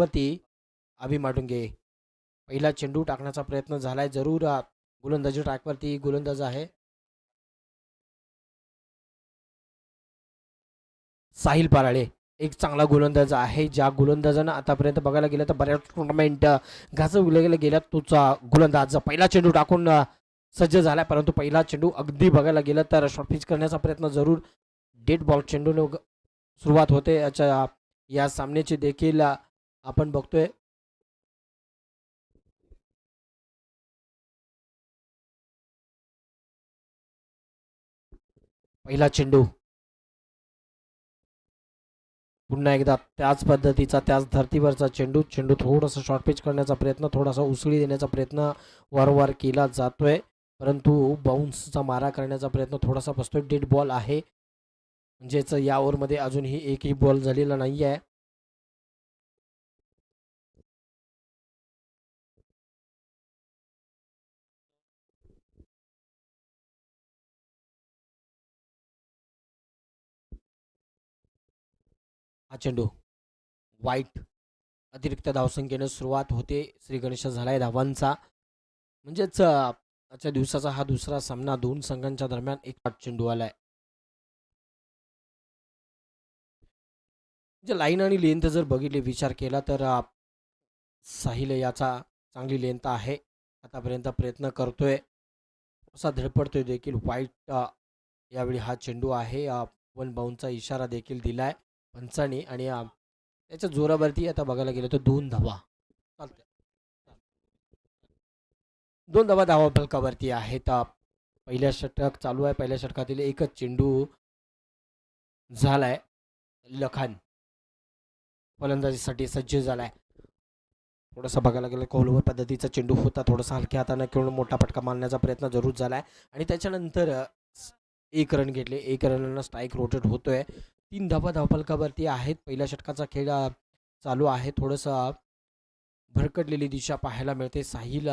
वरती अभि माटुंगे. पहिला चेंडू टाकण्याचा प्रयत्न झालाय जरूर. गोलंदाजी ट्रॅकवरती गोलंदाज आहे साहिल पाराळे. एक चांगला गोलंदाज आहे, ज्या गोलंदाजानं आतापर्यंत बघायला गेलं तर बऱ्याच टुर्नामेंट गाजवल्या गेल्या. तोचा गोलंदाज पहिला चेंडू टाकून सज्ज झालाय, परंतु पहिला चेंडू अगदी बघायला गेलं तर शॉर्ट पिच करण्याचा प्रयत्न जरूर. डेड बॉल चेंडूने सुरुवात होते या सामन्याची देखील आपण बघतोय. पहिला चेंडू पुन्हा एकदा त्याच पद्धतीचा, त्याच धर्तीवरचा चेंडू. चेंडू थोडासा शॉर्ट पिच करण्याचा प्रयत्न, थोडासा उसळी देण्याचा प्रयत्न वारंवार केला जातोय, परंतु बाउन्सचा मारा करण्याचा प्रयत्न थोडासा बसतोय. डेड बॉल आहे, म्हणजेच या ओव्हरमध्ये अजूनही एकही बॉल झालेला नाही आहे. हा चेंडू वाईट. अतिरिक्त धावसंख्येने सुरुवात होते. श्री गणेश झालाय धावांचा, म्हणजेच आजच्या दिवसाचा हा दुसरा सामना. दोन संघांच्या दरम्यान एक चेंडू आलाय. म्हणजे लाईन आणि लेंथ जर बघितले, विचार केला तर साहिल याचा चांगली लेंथ आहे. आतापर्यंत प्रयत्न करतोय, असा धडपडतोय देखील. वाईट यावेळी हा चेंडू आहे. वन बाउंडचा इशारा देखील दिलाय पंचाने, आणि त्याच्या जोरावरती आता बघायला गेलं तर 2 धावा. चालतंय, 2 धावा धावा फलकावरती आहेत. पहिल्या षटक चालू आहे. पहिल्या षटकातील एकच चेंडू झालाय. लखान फलंदाजीसाठी सज्ज झालाय. थोडासा बघायला गेलं कौलवर पद्धतीचा चेंडू होता, थोडासा हलक्या हाताने खेळून मोठा फटका मारण्याचा प्रयत्न जरूर झालाय, आणि त्याच्यानंतर एक रन घेतले. एक रननं स्ट्राईक रोटेट होतोय. 3 धावा धावफलकावरती आहेत. पहिल्या षटकाचा खेळ चालू आहे. थोडंसं भरकटलेली दिशा पाहायला मिळते साहिल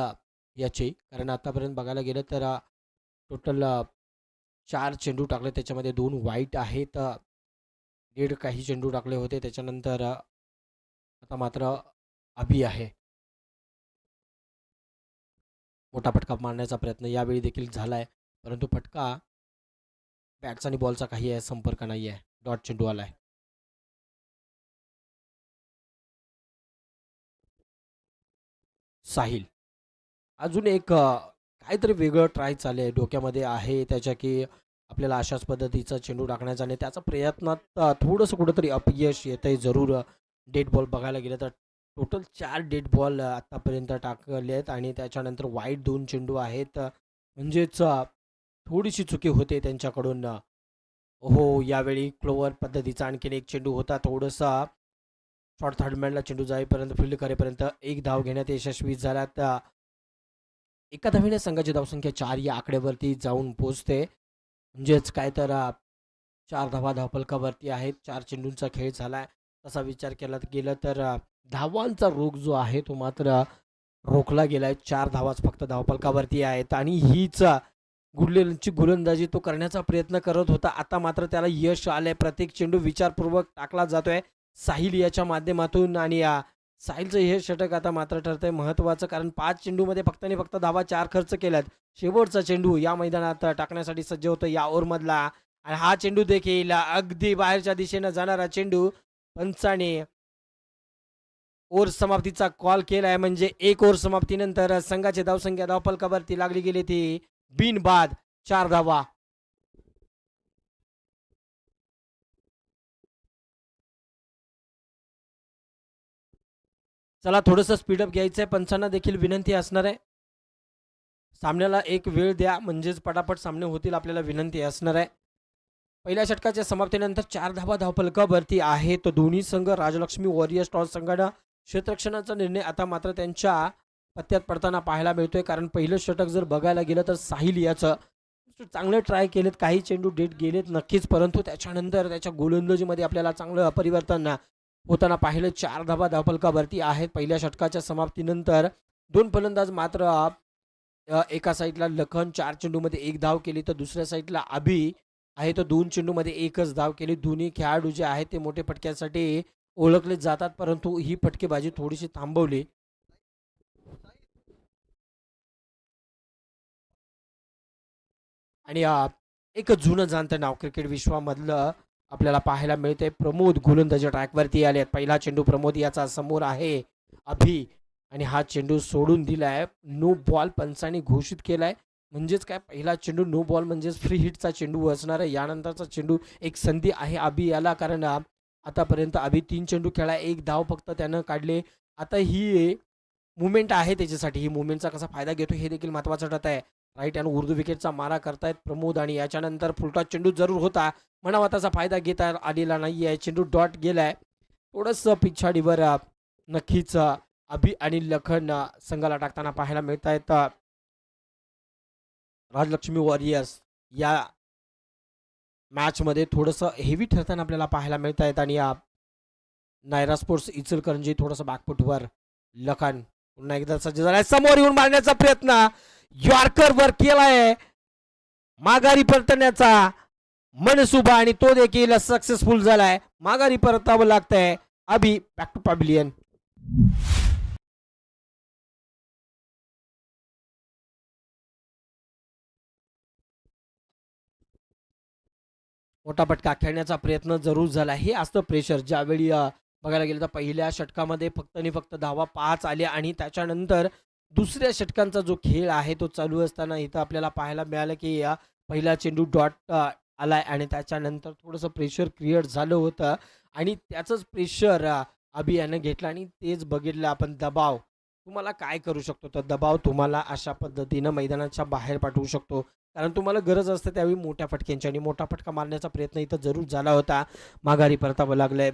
याची, कारण आतापर्यंत बघायला गेलं तर टोटल 4 चेंडू टाकले, त्याच्यामध्ये 2 वाईट आहेत. डेड काही चेंडू टाकले होते. त्याच्यानंतर आता मात्र अभि आहे. मोठा फटका मारण्याचा प्रयत्न यावेळी देखील झालाय, परंतु फटका बॅट्स आणि बॉलचा काही संपर्क नाही आहे. डॉट चेंडू आलाय. साहिल अजून एक काहीतरी वेगळं ट्राय चालू आहे, डोक्यामध्ये आहे त्याच्या, की आपल्याला अशाच पद्धतीचा चेंडू टाकण्याचा, आणि त्याचा प्रयत्नात थोडंसं कुठंतरी अपयश येत आहे जरूर. डेड बॉल बघायला गेलं तर टोटल 4 डेड बॉल आत्तापर्यंत टाकले आहेत, आणि त्याच्यानंतर वाईट 2 चेंडू आहेत. म्हणजेच थोडीशी चुकी होते त्यांच्याकडून. हो, यावेळी क्लोवर पद्धतीचा आणखीन एक चेंडू होता. थोडासा शॉर्ट थर्डमॅनला चेंडू जाईपर्यंत, फील्ड करेपर्यंत एक धाव घेण्यात यशस्वी झाल्यात. एका धावेने संघाची धावसंख्या 4 या आकड्यावरती जाऊन पोहोचते. म्हणजेच काय तर 4 धावा धावफलकावरती आहेत. 4 चेंडूंचा खेळ झालाय. तसा विचार केला गेला तर धावांचा रोग जो आहे तो मात्र रोखला गेलाय. 4 धावाच फक्त धावफलकावरती आहेत, आणि हीच गुडलेची गोलंदाजी तो करण्याचा प्रयत्न करत होता. आता मात्र त्याला यश आलंय. प्रत्येक चेंडू विचारपूर्वक टाकला जातोय साहिल याच्या माध्यमातून, आणि साहिलचं हे षटक आता मात्र ठरतंय महत्त्वाचं, कारण 5 चेंडूमध्ये फक्त आणि फक्त धावा 4 खर्च केल्यात. शेवटचा चेंडू या मैदानात टाकण्यासाठी सज्ज होतं या ओव्हरमधला, आणि हा चेंडू देखील अगदी बाहेरच्या दिशेनं जाणारा चेंडू. पंचाने ओव्हर समाप्तीचा कॉल केलाय, म्हणजे एक ओव्हर समाप्तीनंतर संघाची धावसंख्या धावफलकावरती लागली गेली ती बिनबाद 4 धावा. चला, थोडंसं स्पीडअप घ्यायचंय. पंचांना देखील विनंती असणार आहे, सामन्याला एक वेळ द्या, म्हणजेच पटापट सामने होतील. आपल्याला विनंती असणार आहे. पहिल्या षटकाच्या समाप्तीनंतर 4 धावा धावफलकावरती आहेत दोन्ही संघ. राजलक्ष्मी वॉरियर्स टॉस संघानं क्षेत्ररक्षणाचा निर्णय आता मात्र त्यांच्या पत्त्यात पडताना पाहायला मिळतोय, कारण पहिलं षटक जर बघायला गेलं तर साहिल याचं चांगले ट्राय केलेत, काही चेंडू डेट गेलेत नक्कीच, परंतु त्याच्यानंतर त्याच्या गोलंदाजीमध्ये आपल्याला चांगलं परिवर्तन होताना पाहिलं. 4 धावा धावफलकावरती आहेत पहिल्या षटकाच्या समाप्तीनंतर. 2 फलंदाज मात्र एका साईडला लखन 4 चेंडूमध्ये 1 धाव केली, तर दुसऱ्या साईडला अभि आहे तो 2 चेंडूमध्ये 1च धाव केली. दोन्ही खेळाडू जे आहेत ते मोठे फटक्यासाठी ओळखले जातात, परंतु ही फटकेबाजी थोडीशी थांबवली. आणि एक जुनं जाणतं नाव क्रिकेट विश्वामधलं आपल्याला पाहायला मिळते. प्रमोद गोलंदाजी ट्रॅकवरती आले. पहिला चेंडू प्रमोद याचा समोर आहे. अभि आणि हा चेंडू सोडून दिलाय. नो बॉल पंचांनी घोषित केलाय. म्हणजेच काय, पहिला चेंडू नो बॉल म्हणजेच फ्री हिटचा चेंडू असणार आहे. यानंतरचा चेंडू एक संधी आहे अभि याला, कारण आतापर्यंत अभि 3 चेंडू खेळाय, 1 धाव फक्त त्यानं काढले. आता ही मुवमेंट आहे त्याच्यासाठी. ही मुवमेंटचा कसा फायदा घेतो हे देखील महत्त्वाचं ठरत आहे. राईट हँड उर्दू विकेटचा मारा करतायत प्रमोद आणि याच्यानंतर फुलटॉस चेंडू जरूर होता. म्हणावा त्याचा फायदा घेता आलेला नाही आहे. चेंडू डॉट गेलाय. थोडंसं पिछाडीवर नक्कीच अभि आणि लखन संघाला टाकताना पाहायला मिळत आहेत. राजलक्ष्मी वॉरियर्स या मॅचमध्ये थोडंसं हेवी ठरताना आपल्याला पाहायला मिळत आहेत. आणि नायरा स्पोर्ट्स इचलकरंजी थोडंसं बॅकफुटवर. लखन पुन्हा एकदा सज्ज झालाय. समोर येऊन मारण्याचा प्रयत्न यॉर्कर वर केलाय. माघारी परतण्याचा मनसुबा आणि तो देखील सक्सेसफुल झालाय. माघारी परतावं लागतंय. अभि बॅक टू पॅव्हिलियन. मोठा फटका खेळण्याचा प्रयत्न जरूर झाला. हे असतं प्रेशर ज्यावेळी बघायला गेलं तर पहिल्या षटकामध्ये फक्त आणि फक्त धावा 5 आल्या आणि त्याच्यानंतर दुसऱ्या षटकांचा जो खेळ आहे तो चालू असताना इथं आपल्याला पाहायला मिळालं की पहिला चेंडू डॉट आलाय आणि त्याच्यानंतर थोडंसं प्रेशर क्रिएट झालं होतं आणि त्याचंच प्रेशर अभि यानं घेतलं आणि तेच बघितलं आपण. दबाव तुम्हाला काय करू शकतो, तर दबाव तुम्हाला अशा पद्धतीनं मैदानाच्या बाहेर पाठवू शकतो, कारण तुम्हाला गरज असते त्यावेळी मोठ्या फटक्यांची. आणि मोठा फटका मारण्याचा प्रयत्न इथं जरूर झाला होता. माघारी परतावं लागलंय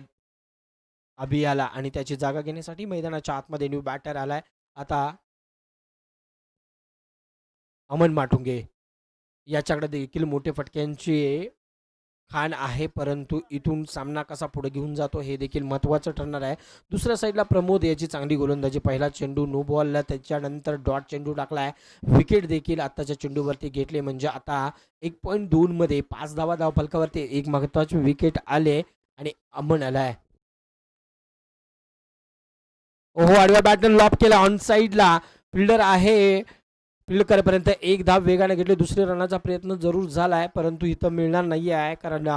अभियाला आणि त्याची जागा घेण्यासाठी मैदानाच्या आतमध्ये न्यू बॅटर आलाय. आता अमन माटुंगे याच्याकडे देखील मोठे फटक्यांची खान आहे, परंतु इथून सामना कसा पुढे घेऊन जातो हे देखील महत्त्वाचं ठरणार आहे. दुसऱ्या साईडला प्रमोद याची चांगली गोलंदाजी. पहिला चेंडू नो बॉलला, त्याच्यानंतर डॉट चेंडू टाकलाय. विकेट देखील आत्ताच्या चेंडूवरती घेतले, म्हणजे आता 1.2 मध्ये 5 धावा फलकावरती एक महत्त्वाचे विकेट आले आणि अमन आलाय. ओहो, आडव्या बॅटन लॉप केला ऑन साईडला. फिल्डर आहे. फील्ड करेपर्यंत एक धाव वेगाने घेतले. दुसऱ्या रनाचा प्रयत्न जरूर झालाय, परंतु इथं मिळणार नाही आहे, कारण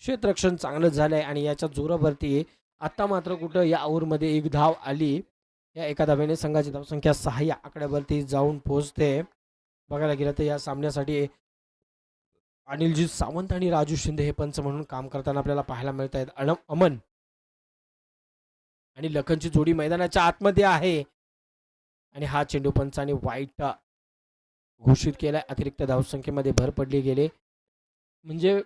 क्षेत्ररक्षण चांगलं झालंय आणि याच्या जोरावरती आता मात्र कुठं या ओव्हरमध्ये एक धाव आली. या एका धावेने संघाची धावसंख्या 6 या आकड्यावरती जाऊन पोहोचते. बघायला गेलं तर या सामन्यासाठी अनिलजी सावंत आणि राजू शिंदे हे पंच म्हणून काम करताना आपल्याला पाहायला मिळत आहेत. अमन आणि लखनची जोडी मैदानाच्या आतमध्ये आहे आणि हा चेंडू पंचाने वाईट घोषित केलाय. अतिरिक्त धावसंख्येमध्ये भर पडली गेले, म्हणजे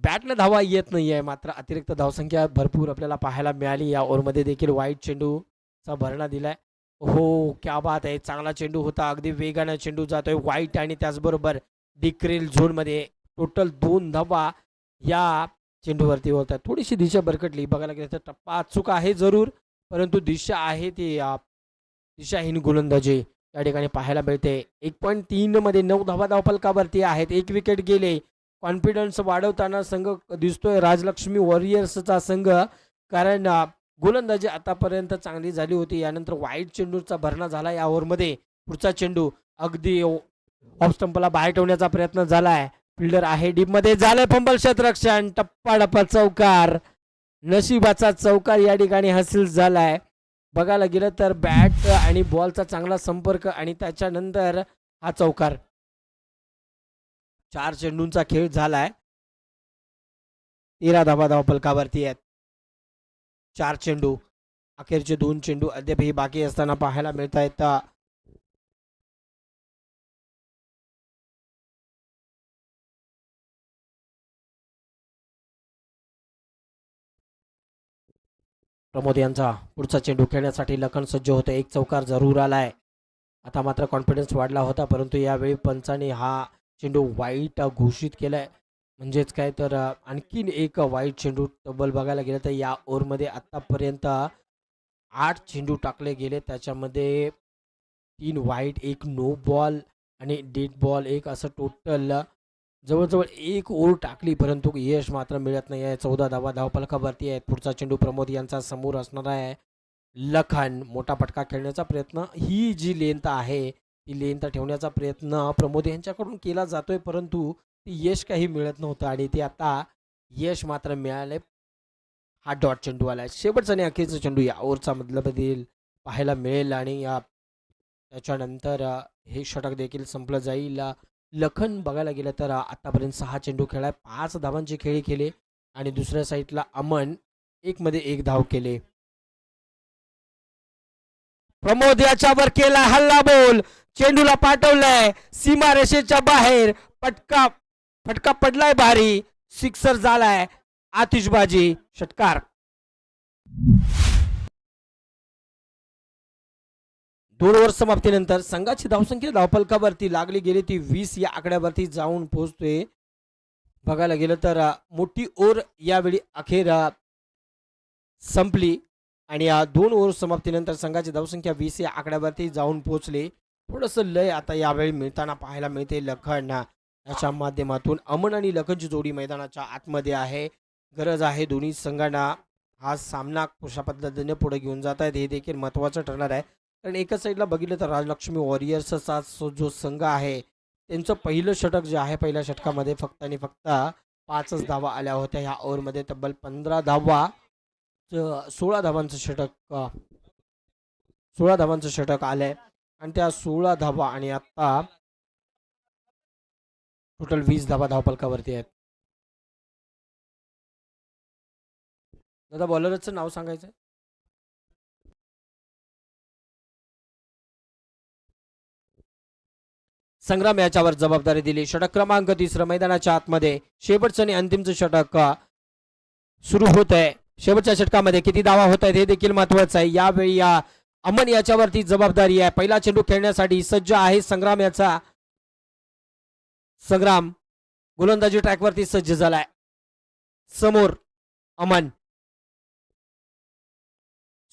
बॅटला धावा येत नाहीये, मात्र अतिरिक्त धावसंख्या भरपूर आपल्याला पाहायला मिळाली. या ओव्हरमध्ये देखील वाईट चेंडूचा भरणा दिलाय. हो, क्या बात आहे. चांगला चेंडू होता. अगदी वेगाने चेंडू जातोय वाईट आणि त्याचबरोबर डिक्रेल झोनमध्ये. टोटल 2 धावा या चेंडूवरती होत आहेत. थोडीशी दिशा भरकटली. बघायला गेलं तर टप्पा चूक आहे जरूर, परंतु दिशा आहे ती दिशाहीन गोलंदाजी या ठिकाणी पाहायला मिळते. 1.3 मध्ये 9 धावा धावफलकावरती आहेत. 1 विकेट गेले. कॉन्फिडन्स वाढवताना संघ दिसतोय राजलक्ष्मी वॉरियर्सचा संघ, कारण गोलंदाजी आतापर्यंत चांगली झाली होती. यानंतर वाईट चेंडूचा भरणा झाला या ओव्हरमध्ये. पुढचा चेंडू अगदी ऑफ स्टंपला बाहेर ठेवण्याचा प्रयत्न झालाय. फिल्डर आहे डीप मध्ये. झालंय फंबल, क्षेत्ररक्षण, टप्पा डप्पा चौकार. नशिबाचा चौकार या ठिकाणी हासिल झालाय. बघायला गेलं तर बॅट आणि बॉलचा चांगला संपर्क आणि त्याच्यानंतर हा चौकार. 4 चेंडूंचा खेळ झालाय. 13 धावा धावफलकावरती आहेत. 4 चेंडू, अखेरचे 2 चेंडू अद्यापही बाकी असताना पाहायला मिळत आहेत. प्रमोद यांचा पुढचा चेंडू खेळण्यासाठी लखन सज्ज होतं. एक चौकार जरूर आलाय. आता मात्र कॉन्फिडन्स वाढला होता, परंतु यावेळी पंचाने हा चेंडू वाईट घोषित केलाय. म्हणजेच काय तर आणखीन एक वाईट चेंडू. तब्बल बघायला गेलं तर या ओव्हरमध्ये आतापर्यंत 8 चेंडू टाकले गेले, त्याच्यामध्ये 3 वाईट, 1 नो बॉल आणि डेड बॉल, एक असं टोटल जवळजवळ एक ओव्हर टाकली परंतु यश मात्र मिळत नाही आहे. 14 धावा धावफलकावरती आहेत. पुढचा चेंडू प्रमोद यांचा समोर असणार आहे. लखन मोठा फटका खेळण्याचा प्रयत्न, ही जी लेंथ आहे ती लेंथ ठेवण्याचा प्रयत्न प्रमोद यांच्याकडून केला जातोय परंतु ती यश काही मिळत नव्हतं आणि ते आता यश मात्र मिळाले. हा डॉट चेंडू आलाय. शेवटचा आणि अखेरचा चेंडू या ओव्हरचा मधल्यामधील पाहायला मिळेल आणि त्याच्यानंतर हे षटक देखील संपलं जाईल. लखन बघायला गेलं तर आतापर्यंत 6 चेंडू खेळाय, 5 धावांची खेळी केले आणि दुसऱ्या साईडला अमन 1 मध्ये 1 धाव केले. प्रमोद याच्यावर केला हल्ला बोल, चेंडूला पाठवलाय सीमा रेषेच्या बाहेर, फटका पडलाय भारी, सिक्सर झालाय, आतिषबाजी, षटकार. 2 ओव्हर समाप्तीनंतर संघाची धावसंख्या धावफलकावरती लागली गेली ती 20 या आकड्यावरती जाऊन पोहोचतोय. बघायला गेलं तर मोठी ओव्हर यावेळी अखेर संपली आणि 2 ओव्हर समाप्तीनंतर संघाची धावसंख्या 20 या आकड्यावरती जाऊन पोहोचली. थोडंसं लय आता यावेळी मिळताना पाहायला मिळते. लखन याच्या माध्यमातून अमन आणि लखनची जोडी मैदानाच्या आतमध्ये आहे. गरज आहे दोन्ही संघांना हा सामना कशा पद्धतीने पुढे घेऊन जात आहेत हे देखील महत्त्वाचं ठरणार आहे. कारण एकाच साईडला बघितलं तर राजलक्ष्मी वॉरियर्सचा जो संघ आहे त्यांचं पहिलं षटक जे आहे पहिल्या षटकामध्ये फक्त आणि फक्त 5च धावा आल्या होत्या. ह्या ओव्हरमध्ये तब्बल 15 धावा, 16 धावांचं षटक 16 धावांचं षटक आलंय आणि त्या 16 धावा आणि आता टोटल 20 धावा धावफलकावरती आहेत. दादा बॉलरचं नाव सांगायचं. संग्राम याच्यावर जबाबदारी दिली. षटक क्रमांक 3 मैदानाच्या आतमध्ये शेवटचं आणि अंतिमचं षटक सुरू होत आहे. शेवटच्या षटकामध्ये किती धावा होत आहेत हे देखील महत्वाचं आहे. यावेळी या अमन याच्यावरती जबाबदारी आहे. पहिला चेंडू खेळण्यासाठी सज्ज आहे संग्राम याचा. संग्राम गोलंदाजी ट्रॅकवरती सज्ज झालाय. समोर अमन,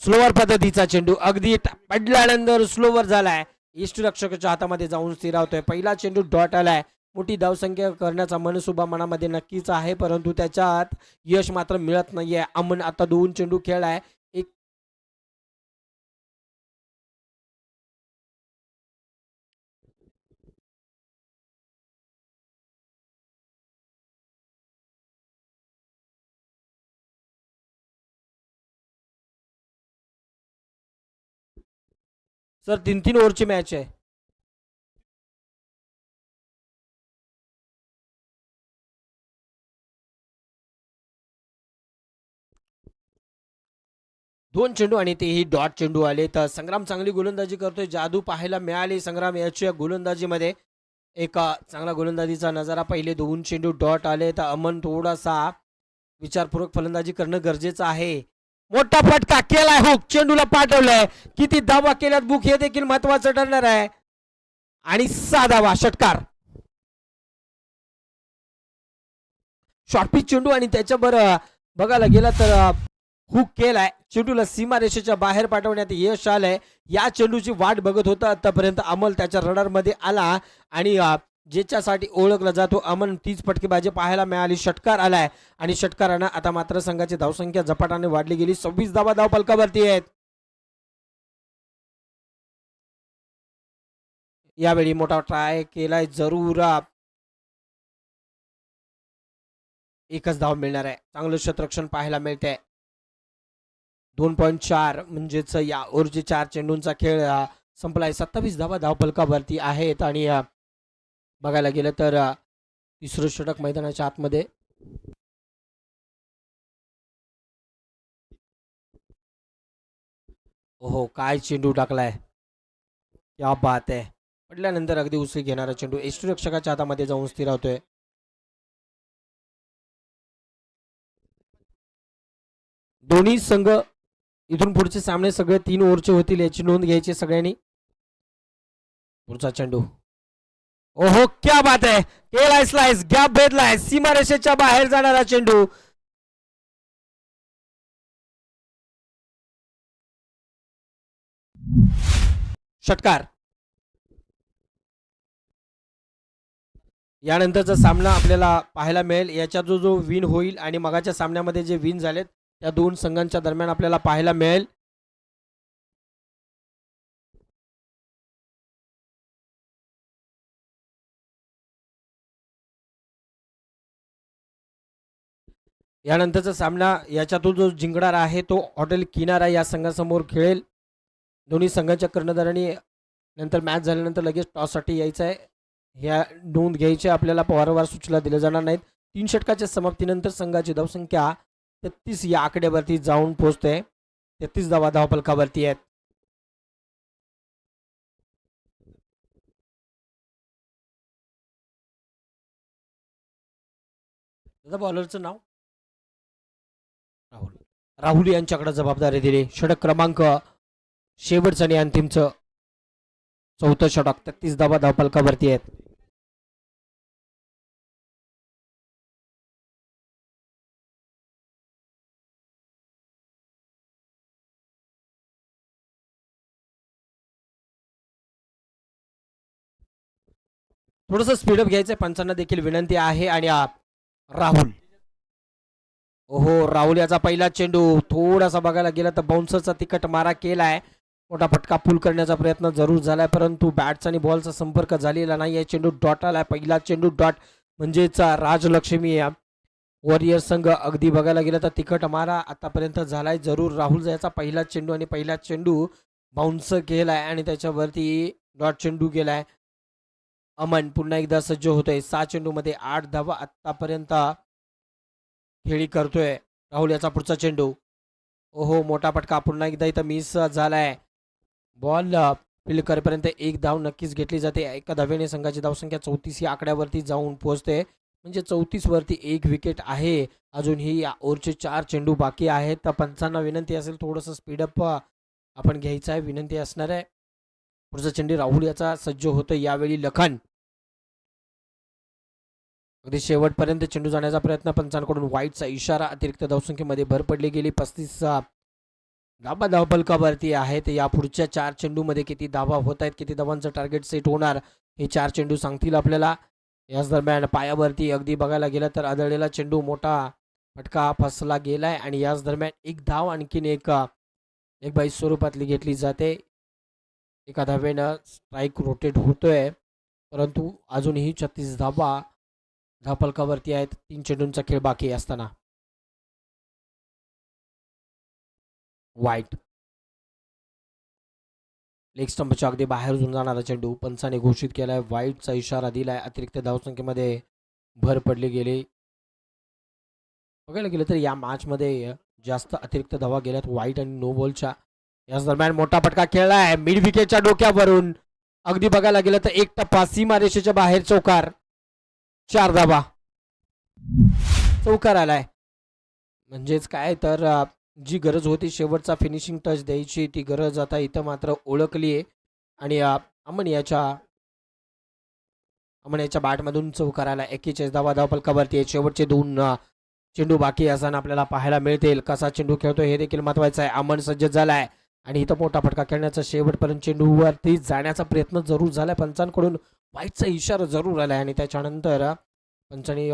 स्लोवर पद्धतीचा चेंडू अगदी पडल्यानंतर स्लोवर झालाय. इष्टरक्षकाच्या हातामध्ये जाऊन स्थिरावतोय. पहिला चेंडू डॉट आलाय. मोठी धावसंख्या करण्याचा मनसुबा मनामध्ये नक्कीच आहे परंतु त्याच्यात यश मात्र मिळत नाहीये. अमन आता 2 चेंडू खेळलाय. एक सर 3-3 ओव्हरची मॅच आहे. दोन चेंडू आणि तेही डॉट चेंडू आले. तर संग्राम चांगली गोलंदाजी करतोय. जादू पाहायला मिळाली संग्राम याच्या गोलंदाजीमध्ये. एक चांगला गोलंदाजीचा नजारा. पहिले 2 चेंडू डॉट आले तर अमन थोडासा विचारपूर्वक फलंदाजी करणं गरजेचं आहे. मोठा फटका केलाय हुक, चेंडूला पाठवलाय. किती धावा केल्यात बुक हे देखील महत्वाचं ठरणार आहे आणि 6 धावा, षटकार. शॉर्टपिच चेंडू आणि त्याच्यावर बघायला गेला तर हुक केलाय. चेंडूला सीमारेषेच्या बाहेर पाठवण्यात यश आलंय. या चेंडूची वाट बघत होता आतापर्यंत अमल. त्याच्या रडारमध्ये आला आणि ज्याच्यासाठी ओळखला जातो अमन तीच फटकेबाजी पाहायला मिळाली. षटकार आलाय आणि षटकारानं आता मात्र संघाची धावसंख्या झपाट्याने वाढली गेली. 26 धावा धावफलकावरती आहेत. यावेळी मोठा ट्राय केलाय जरूर. एकच धाव मिळणार आहे. चांगलं क्षेत्ररक्षण पाहायला मिळतंय. 2.4 म्हणजेच या ओव्हरचे 4 चेंडूंचा खेळ संपलाय. 27 धावा धावफलकावरती आहेत आणि बघायला गेलं तर तिसरं षटक मैदानाच्या आतमध्ये. ओहो, काय चेंडू टाकलाय, क्या बात आहे. पडल्यानंतर अगदी उसळी घेणारा चेंडू यष्टीरक्षकाच्या हातामध्ये जाऊन स्थिरावतोय. दोन्ही संघ इथून पुढचे सामने सगळे 3 ओव्हरचे होतील याची नोंद घ्यायची सगळ्यांनी. पुढचा चेंडू, ओहो क्या बात आहे. केलाय स्लाइस, गॅप भेटलाय. सीमारेषेच्या बाहेर जाणारा चेंडू. षटकार. यानंतरचा सामना आपल्याला पाहायला मिळेल. याचा जो जो विन होईल आणि मगाच्या सामन्यामध्ये जे विन झालेत त्या दोन संघांच्या दरम्यान आपल्याला पाहायला मिळेल. यानंतरचा सामना याच्यातून जो जिंकणार आहे तो हॉटेल किनारा या संघासमोर खेळेल. दोन्ही संघाच्या कर्णधारांनी नंतर मॅच झाल्यानंतर लगेच टॉससाठी यायचं आहे. ह्या नोंद घ्यायची आपल्याला वारंवार सूचना दिल्या जाणार नाहीत. 3 षटकाच्या समाप्तीनंतर संघाची धावसंख्या 33 या आकड्यावरती जाऊन पोहोचते. 33 धावा धावफलकावरती आहेत. दादा बॉलरचं नाव राहुल. राहुल यांच्याकडे जबाबदारी दिली. षटक क्रमांक शेवटचं आणि अंतिमचं चौथं षटक. 33 धावा धावफलकावरती आहेत. थोडंसं स्पीडअप घ्यायचंय पंचांना देखील विनंती आहे. आणि राहुल, ओहो, राहुल याचा पहिला चेंडू थोडासा बघायला गेला तर बाउन्सरचा तिकट मारा केलाय. मोठा फटका पूल करण्याचा प्रयत्न जरूर झालाय परंतु बॅट्स आणि बॉलचा संपर्क झालेला नाही. चेंडू डॉट आलाय. पहिला चेंडू डॉट म्हणजेच राजलक्ष्मी या वॉरियर संघ अगदी बघायला गेलं तर तिकट मारा आतापर्यंत झालाय जरूर. राहुल याचा पहिला चेंडू आणि पहिला चेंडू बाउन्स केलाय आणि त्याच्यावरती डॉट चेंडू गेलाय. अमन पुन्हा एकदा सज्ज होतोय. 6 चेंडूमध्ये 8 धावा आतापर्यंत खेळी करतोय. राहुल याचा पुढचा चेंडू, ओहो, मोठा फटका पुन्हा एकदा इथं मिस झालाय. बॉल फील्ड करेपर्यंत एक धाव नक्कीच घेतली जाते. एका धावेने संघाची धावसंख्या 34 या आकड्यावरती जाऊन पोहोचते. म्हणजे 34 वरती एक विकेट आहे. अजूनही या ओव्हरचे 4 चेंडू बाकी आहेत. तर पंचांना विनंती असेल थोडंसं स्पीडअप आपण घ्यायचं आहे, विनंती असणार आहे. पुढचा चेंडू राहुल याचा सज्ज होतं. यावेळी लखन अगदी शेवटपर्यंत चेंडू जाण्याचा प्रयत्न. पंचांकडून वाईटचा इशारा. अतिरिक्त धावसंख्येमध्ये भर पडली गेली. 35 धाबा धावफलकावरती आहेत. या पुढच्या 4 चेंडूमध्ये किती धावा होत आहेत, किती धावांचं टार्गेट सेट होणार हे 4 चेंडू सांगतील आपल्याला. याच दरम्यान पायावरती अगदी बघायला गेलं तर आदळलेला चेंडू मोठा फटका फसला गेलाय आणि याच दरम्यान एक धाव आणखीन एक बाई स्वरूपातली घेतली जाते. एका धावेनं स्ट्राईक रोटेट होतोय परंतु अजूनही 36 धावा धावफलकावरती आहेत. 3 चेंडूंचा खेळ बाकी असताना वाईट लेग स्टंपच्या अगदी बाहेर जाणारा चेंडू पंचाने घोषित केलाय. वाईटचा इशारा दिलाय. अतिरिक्त धावसंख्येमध्ये भर पडली गेली. बघायला गेलं तर या मॅचमध्ये जास्त अतिरिक्त धावा गेल्यात वाईट आणि नो बॉलच्या. याच दरम्यान मोठा फटका खेळलाय मिड विकेटच्या डोक्यावरून. अगदी बघायला गेलं तर एक टप्पा सीमारेषेच्या बाहेर चौकार. 4 धावा. चौकार आलाय. म्हणजेच काय तर जी गरज होती शेवटचा फिनिशिंग टच द्यायची ती गरज आता इथं मात्र ओळखली आहे. आणि अमन याच्या बॅटमधून चौकार आला. 41 धावा धावफलकावरती. शेवटचे 2 चेंडू बाकी असताना आपल्याला पाहायला मिळतील. कसा चेंडू खेळतोय हे देखील महत्वाचं आहे. अमन सज्ज झालाय आणि इथं मोठा फटका खेळण्याचा शेवटपर्यंत चेंडूवरती जाण्याचा प्रयत्न जरूर झालाय. पंचांकडून वाईटचा इशारा जरूर आलाय आणि त्याच्यानंतर पंचांनी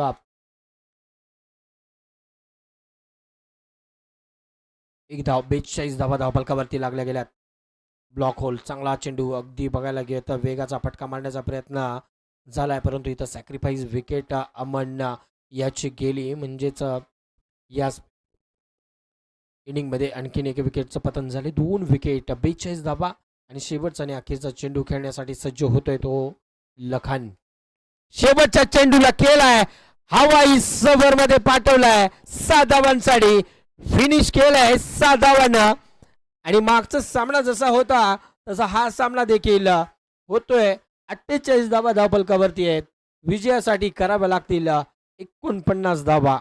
एक धाव 42 धावा धावफलकावरती लागल्या गेल्यात. ब्लॉक होल चांगला चेंडू. अगदी बघायला गेलं तर वेगाचा फटका मारण्याचा प्रयत्न झालाय परंतु इथं सॅक्रिफाईस विकेट अमन याची गेली. म्हणजेच या इनिंगमध्ये आणखीन एक विकेटचं पतन झाले. 2 विकेट 42 धावा आणि शेवटचा आणि अखेरचा चेंडू खेळण्यासाठी सज्ज होतोय तो लखन. शेवटच्या चेंडूला केलाय हवाई सबर मध्ये पाठवलाय. 6 धावांसाठी फिनिश केलाय 6 धावांना. आणि मागचा सामना जसा होता तसा हा सामना देखील होतोय. 48 धावा धावफलकावरती आहेत. विजयासाठी कराव्या लागतील 49 धावा.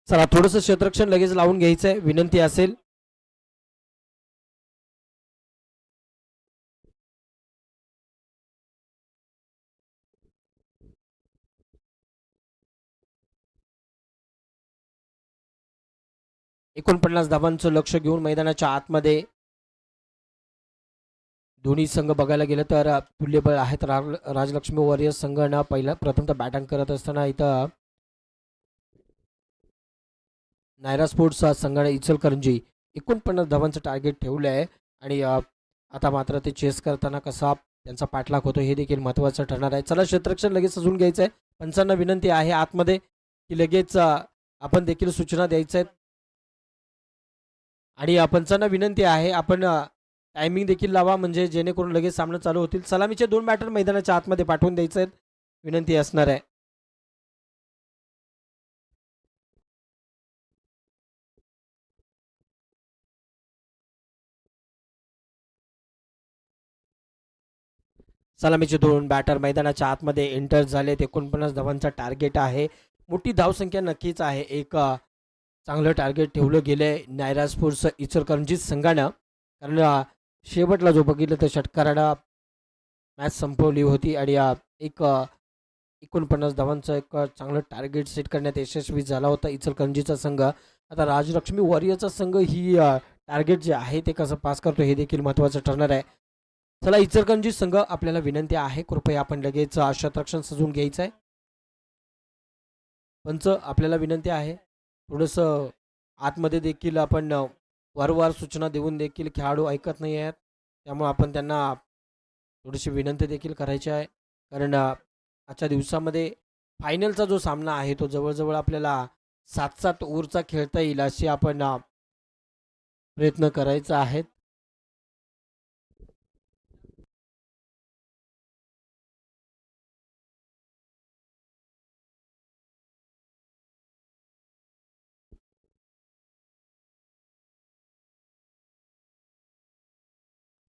चला थोडंसं क्षेत्ररक्षण लगेच लावून घ्यायचंय, विनंती असेल. 49 धावांचं लक्ष घेऊन मैदानाच्या आतमध्ये दोन्ही संघ बघायला गेलं तर तुल्यबळ आहेत. राजलक्ष्मी वॉरियर्स संघानं पहिला प्रथमतः बॅटिंग करत असताना इथं नायरा स्पोर्ट्स संघाने इचलकरंजी 49 धावांचं टार्गेट ठेवलं आहे आणि आता मात्र ते चेस करताना कसा त्यांचा पाठलाग होतो हे देखील महत्त्वाचं ठरणार आहे. चला क्षेत्ररक्षण लगेच सजून घ्यायचं आहे. पंचांना विनंती आहे आतमध्ये की लगेच आपण देखील सूचना द्यायच्या आहेत आणि पंचांना विनंती आहे आपण टायमिंग देखील लावा म्हणजे जेणेकरून लगेच सामना चालू होतील. सलामीचे 2 बॅटर मैदानाच्या आतमध्ये पाठवून द्यायचे आहेत, विनंती असणार आहे. सलामीचे 2 बॅटर मैदानाच्या आतमध्ये एंटर झालेत. 49 धावांचा टार्गेट आहे. मोठी धावसंख्या नक्कीच आहे. एक चांगलं टार्गेट ठेवलं गेलंय नायरा स्पोर्ट्स इचलकरंजी संघानं, कारण शेवटला जो बघितलं तर षटकारानं मॅच संपवली होती आणि एक 49 धावांचं एक चांगलं टार्गेट सेट करण्यात यशस्वी झाला होता इचलकरंजीचा संघ. आता राजलक्ष्मी वॉरियरचा संघ ही टार्गेट जे आहे ते कसं पास करतो हे देखील महत्त्वाचं ठरणार आहे. चला इचलकरंजी संघ आपल्याला विनंती आहे कृपया आपण लगेच क्षेत्ररक्षण सजून घ्यायचं आहे. पंच आपल्याला विनंती आहे थोडंसं आतमध्ये देखील आपण वारंवार सूचना देऊन देखील खेळाडू ऐकत नाही आहेत, त्यामुळे आपण त्यांना थोडीशी विनंती देखील करायची आहे. कारण आजच्या दिवसामध्ये फायनलचा जो सामना आहे तो जवळजवळ आपल्याला 7-7 ओव्हरचा खेळता येईल असे आपण प्रयत्न करायचा आहेत.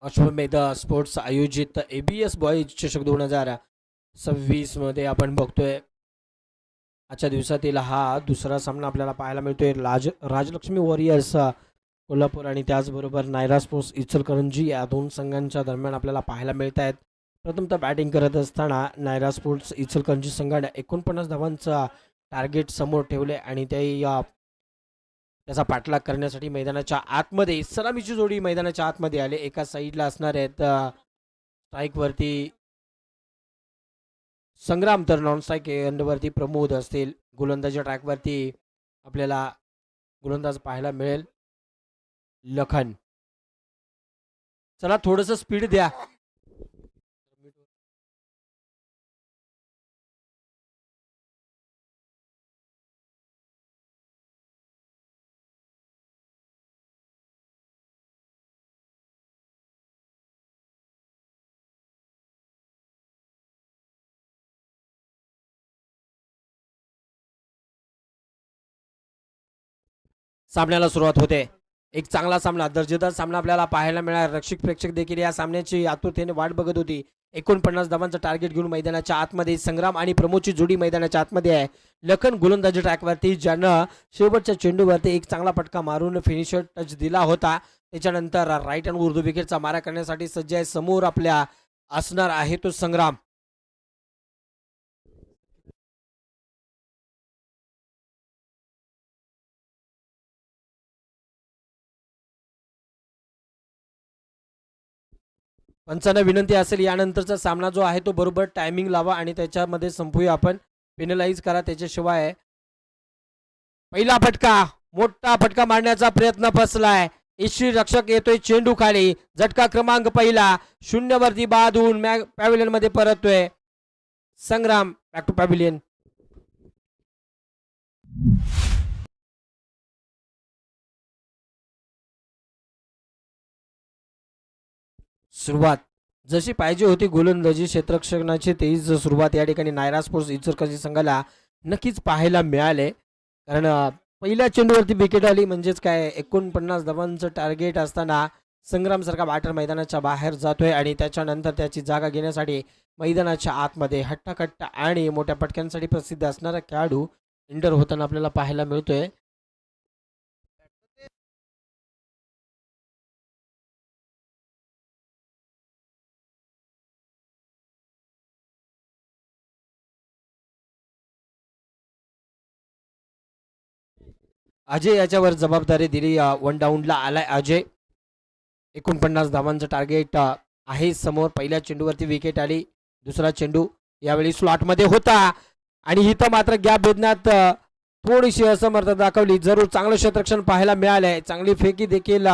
अश्वमेध स्पोर्ट्स आयोजित ABS बॉईज चषक 2026 मध्ये आपण बघतोय आजच्या दिवसातील हा दुसरा सामना आपल्याला पाहायला मिळतोय. राजलक्ष्मी वॉरियर्स कोल्हापूर आणि त्याचबरोबर नायरा स्पोर्ट्स इचलकरंजी या 2 संघांच्या दरम्यान आपल्याला पाहायला मिळत आहेत. प्रथमतः बॅटिंग करत असताना नायरा स्पोर्ट्स इचलकरंजी संघाने 49 धावांचा टार्गेट समोर ठेवले आणि त्याचा पाठलाग करण्यासाठी मैदानाच्या आतमध्ये सलामीची जोडी मैदानाच्या आतमध्ये आले. एका साईडला असणार आहेत स्ट्राईकवरती संग्राम तर नॉन स्ट्राईक एंडवरती प्रमोद असतील. गोलंदाजी ट्रॅकवरती आपल्याला गोलंदाज पाहायला मिळेल लखन. चला थोडंसं स्पीड द्या. सामन्याला सुरुवात होते. एक चांगला सामना दर्जेदार सामना आपल्याला पाहायला मिळाला. रक्षक प्रेक्षक देखील या सामन्याची आतुरतेने वाट बघत होती. 49 धावांचं टार्गेट घेऊन मैदानाच्या आतमध्ये संग्राम आणि प्रमोदची जोडी मैदानाच्या आतमध्ये आहे. लखन गोलंदाजी ट्रॅकवरती ज्यानं शेवटच्या चेंडूवरती एक चांगला फटका मारून फिनिशर टच दिला होता. त्याच्यानंतर राईट हँड उर्दू विकेटचा मारा करण्यासाठी सज्ज आहे. समोर आपल्या असणार आहे तो संग्राम. पंचांना विनंती असेल यानंतरचा सामना जो आहे तो बरोबर टायमिंग लावा आणि त्याच्यामध्ये संपूया आपण, पेनलाइज करा. त्याच्याशिवाय पहिला फटका मोठा फटका मारण्याचा प्रयत्न फसलाय. इश्री रक्षक येतोय चेंडू खाली. झटका क्रमांक पहिला 0 वरती बाद होऊन पॅव्हिलियन मध्ये परततोय संग्राम. Back to pavilion. सुरुवात जशी पाहिजे होती गोलंदाजी क्षेत्ररक्षणाची तेच सुरुवात या ठिकाणी नायरा स्पोर्ट्स इचलकरंजी संघाला नक्कीच पाहायला मिळाले. कारण पहिल्या चेंडूवरती विकेट आली म्हणजेच काय 49 धावांचं टार्गेट असताना संग्राम सारखा बॅटर मैदानाच्या बाहेर जातोय आणि त्याच्यानंतर त्याची जागा घेण्यासाठी मैदानाच्या आतमध्ये हट्टाकट्टा आणि मोठ्या पटक्यांसाठी प्रसिद्ध असणारा खेळाडू एंटर होताना आपल्याला पाहायला मिळतोय. अजय याच्यावर जबाबदारी दिली. वन डाऊनला आलाय अजय. 49 धावांचं टार्गेट आहे समोर. पहिल्या चेंडूवरती विकेट आली. दुसरा चेंडू यावेळी स्लॉटमध्ये होता आणि इथं मात्र गॅप भेदण्यात थोडीशी असमर्थता दाखवली. जरूर चांगलं क्षेत्ररक्षण पाहायला मिळालंय. चांगली फेकी देखील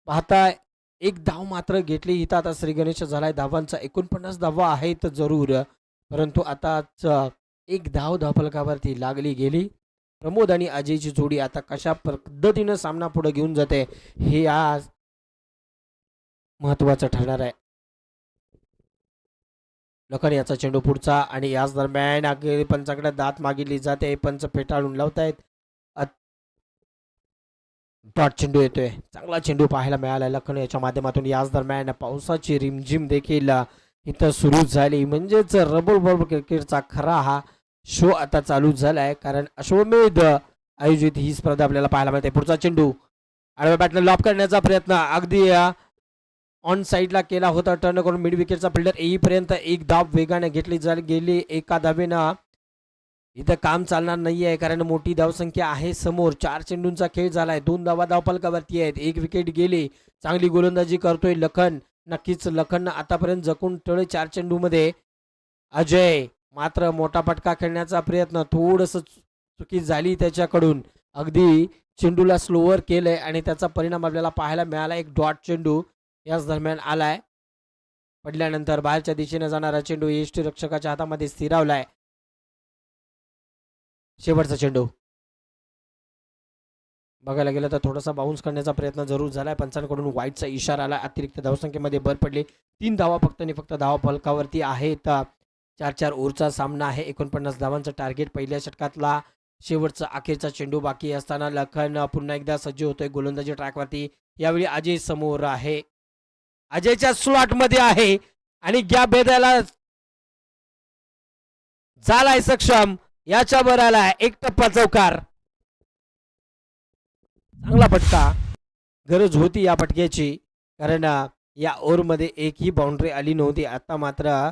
पाहताय. एक धाव मात्र घेतली इथं. आता श्री गणेश झालाय धावांचा. 49 धावा आहेत जरूर, परंतु आताच एक धाव धावफलकावरती लागली गेली. प्रमोद आणि अजयची जोडी आता कशा पद्धतीनं सामना पुढे घेऊन जाते हे आज महत्वाचं ठरणार आहे. लखन याचा चेंडू पुढचा आणि याच दरम्यान अखेर पंचाकडे दात मागितली जाते. पंच फेटाळून लावतायत. डॉट चेंडू येतोय. चांगला चेंडू पाहायला मिळाला लखन याच्या माध्यमातून. याच दरम्यान पावसाची रिमझिम देखील इथं सुरू झाली. म्हणजेच रबल बॉल क्रिकेटचा खरा हा शो आता चालू झालाय. कारण अश्वमेध आयोजित ही स्पर्धा आपल्याला पाहायला मिळते. पुढचा चेंडू आडव्या बॅटला लॉप करण्याचा प्रयत्न अगदी ऑन साईडला केला होता. टर्न करून मिड विकेटचा फिल्डर येईपर्यंत एक धाव वेगाने घेतली गेली. एका धावेनं इथं काम चालणार नाही आहे, कारण मोठी धावसंख्या आहे समोर. 4 चेंडूंचा खेळ झालाय. 2 धावा धावफलकावरती आहेत. 1 विकेट गेली. चांगली गोलंदाजी करतोय लखन. नक्कीच लखन आतापर्यंत जखून टळे 4 चेंडूमध्ये. अजय मात्र मोठा फटका खेळण्याचा प्रयत्न थोडस चुकी झाली त्याच्याकडून. अगदी चेंडूला स्लोअर केलंय आणि त्याचा परिणाम आपल्याला पाहायला मिळाला. एक डॉट चेंडू याच दरम्यान आलाय. पडल्यानंतर बाहेरच्या दिशेने जाणारा चेंडू यष्टी रक्षकाच्या हातामध्ये स्थिरावलाय. शेवटचा चेंडू बघायला गेलं तर थोडासा बाउन्स करण्याचा प्रयत्न जरूर झालाय. पंचांकडून वाईटचा इशारा आला. अतिरिक्त धावसंख्येमध्ये भर पडली. 3 धावा फक्त आणि फक्त धावा फलकावरती आहेत. 4-4 ओव्हरचा सामना आहे. 49 धावांचं टार्गेट. पहिल्या षटकातला शेवटचा अखेरचा चेंडू बाकी असताना लखन पुन्हा एकदा सज्ज होतोय गोलंदाजी ट्रॅकवरती. यावेळी अजय समोर आहे. अजयच्या स्लॉट मध्ये आहे आणि गॅप भेदायला झालाय सक्षम. याच्यावर आलाय एक टप्पा चौकार. चांगला फटका. गरज होती या फटक्याची, कारण या ओव्हरमध्ये एकही बाउंड्री आली नव्हती. आता मात्र